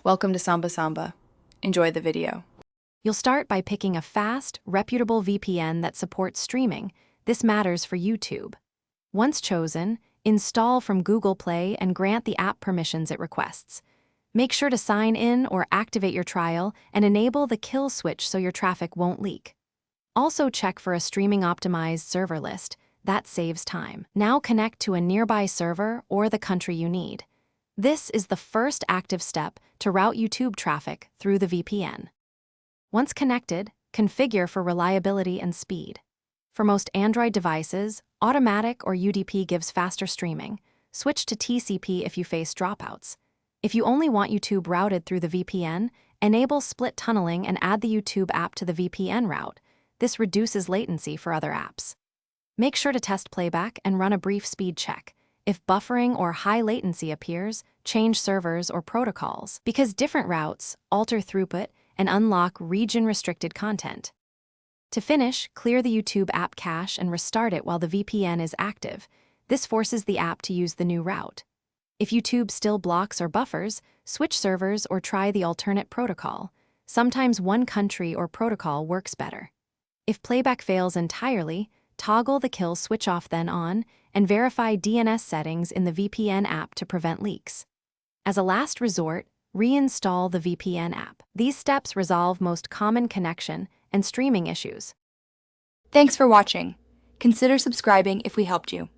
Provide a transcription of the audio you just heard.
Welcome to Samba Samba. Enjoy the video. You'll start by picking a fast, reputable VPN that supports streaming. This matters for YouTube. Once chosen, install from Google Play and grant the app permissions it requests. Make sure to sign in or activate your trial and enable the kill switch so your traffic won't leak. Also check for a streaming-optimized server list. That saves time. Now connect to a nearby server or the country you need. This is the first active step to route YouTube traffic through the VPN. Once connected, configure for reliability and speed. For most Android devices, automatic or UDP gives faster streaming. Switch to TCP if you face dropouts. If you only want YouTube routed through the VPN, enable split tunneling and add the YouTube app to the VPN route. This reduces latency for other apps. Make sure to test playback and run a brief speed check. If buffering or high latency appears, change servers or protocols, because different routes alter throughput and unlock region-restricted content. To finish, clear the YouTube app cache and restart it while the VPN is active. This forces the app to use the new route. If YouTube still blocks or buffers, switch servers or try the alternate protocol. Sometimes one country or protocol works better. If playback fails entirely, toggle the kill switch off then on, and verify DNS settings in the VPN app to prevent leaks. As a last resort, reinstall the VPN app. These steps resolve most common connection and streaming issues. Thanks for watching. Consider subscribing if we helped you.